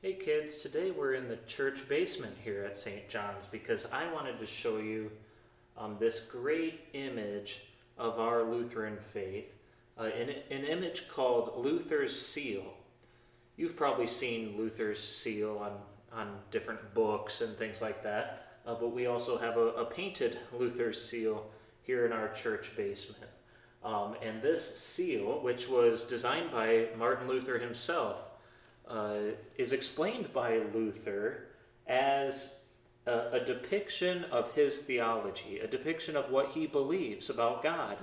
Hey kids, today we're in the church basement here at St. John's because I wanted to show you this great image of our Lutheran faith, an image called Luther's seal. You've probably seen Luther's seal on different books and things like that, but we also have a painted Luther's seal here in our church basement. And this seal, which was designed by Martin Luther himself, is explained by Luther as a depiction of his theology, a depiction of what he believes about God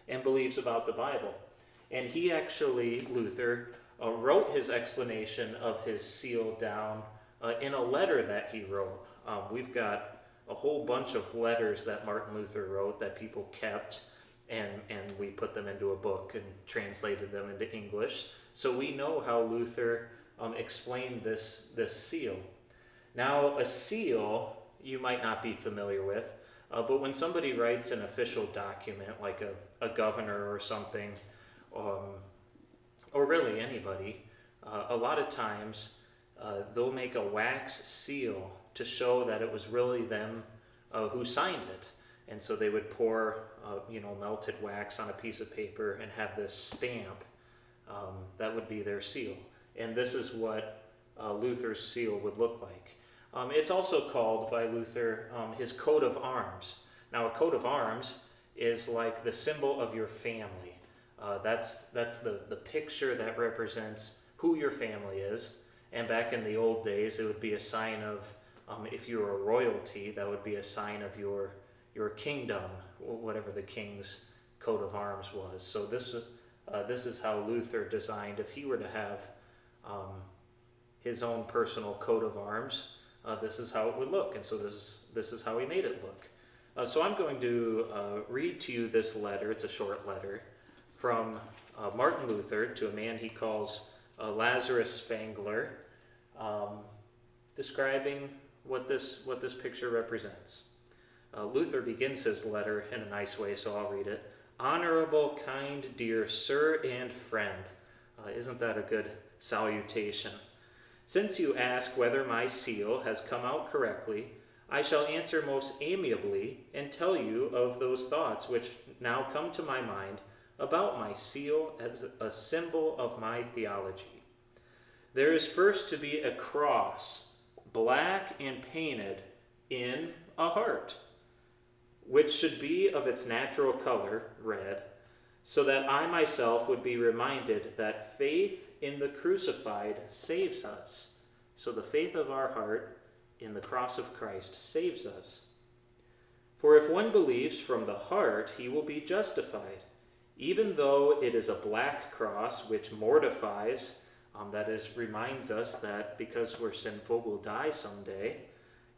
and believes about the Bible. And he actually, Luther, wrote his explanation of his seal down in a letter that he wrote. We've got a whole bunch of letters that Martin Luther wrote that people kept, and we put them into a book and translated them into English. So we know how Luther explained this seal. Now, a seal you might not be familiar with, but when somebody writes an official document, like a governor or something, or really anybody, a lot of times they'll make a wax seal to show that it was really them who signed it. And so they would pour melted wax on a piece of paper and have this stamp. That would be their seal. And this is what Luther's seal would look like. It's also called by Luther his coat of arms. Now, a coat of arms is like the symbol of your family. That's the picture that represents who your family is. And back in the old days, it would be a sign of, if you were a royalty, that would be a sign of your kingdom, whatever the king's coat of arms was. So this is how Luther designed, if he were to have his own personal coat of arms, this is how it would look. And so this is how he made it look. So I'm going to read to you this letter. It's a short letter from Martin Luther to a man he calls Lazarus Spangler, describing what this picture represents. Luther begins his letter in a nice way, so I'll read it. Honorable, kind, dear sir and friend. Isn't that a good salutation? Since you ask whether my seal has come out correctly, I shall answer most amiably and tell you of those thoughts which now come to my mind about my seal as a symbol of my theology. There is first to be a cross, black and painted in a heart, which should be of its natural color, red, so that I myself would be reminded that faith in the crucified saves us. So the faith of our heart in the cross of Christ saves us. For if one believes from the heart, he will be justified, even though it is a black cross which mortifies, that is, reminds us that because we're sinful, we'll die someday,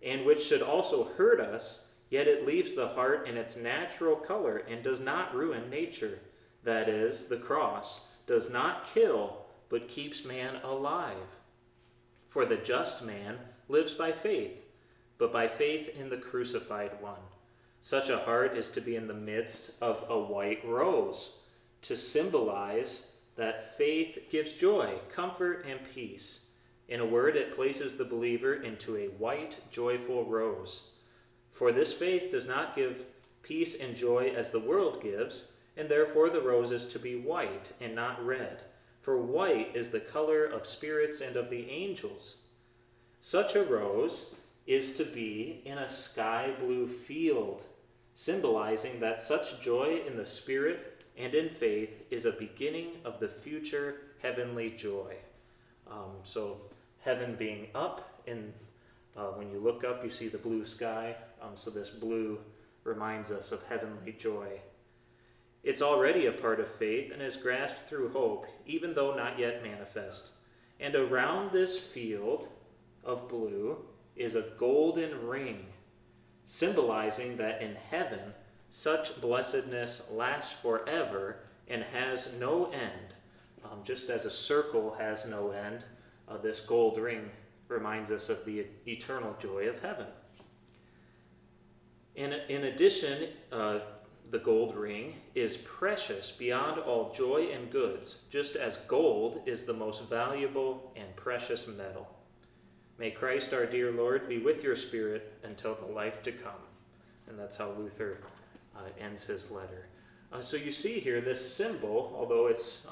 and which should also hurt us, yet it leaves the heart in its natural color and does not ruin nature. That is, the cross does not kill, but keeps man alive. For the just man lives by faith, but by faith in the crucified one. Such a heart is to be in the midst of a white rose, to symbolize that faith gives joy, comfort, and peace. In a word, it places the believer into a white, joyful rose. For this faith does not give peace and joy as the world gives, and therefore the rose is to be white and not red. For white is the color of spirits and of the angels. Such a rose is to be in a sky blue field, symbolizing that such joy in the spirit and in faith is a beginning of the future heavenly joy. So heaven being up, and when you look up, you see the blue sky. So this blue reminds us of heavenly joy. It's already a part of faith and is grasped through hope, even though not yet manifest. And around this field of blue is a golden ring, symbolizing that in heaven such blessedness lasts forever and has no end. Just as a circle has no end, this gold ring reminds us of the eternal joy of heaven. In addition, the gold ring is precious beyond all joy and goods, just as gold is the most valuable and precious metal. May Christ our dear Lord be with your spirit until the life to come. And that's how Luther ends his letter. So you see here this symbol, although it's,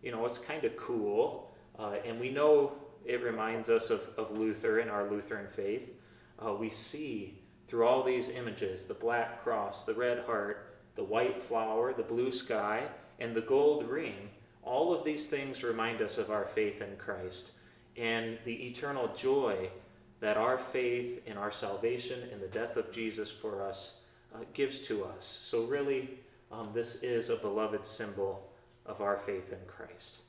it's kind of cool, and we know it reminds us of Luther and our Lutheran faith. We see through all these images, the black cross, the red heart, the white flower, the blue sky, and the gold ring. All of these things remind us of our faith in Christ and the eternal joy that our faith in our salvation and the death of Jesus for us gives to us. So really, this is a beloved symbol of our faith in Christ.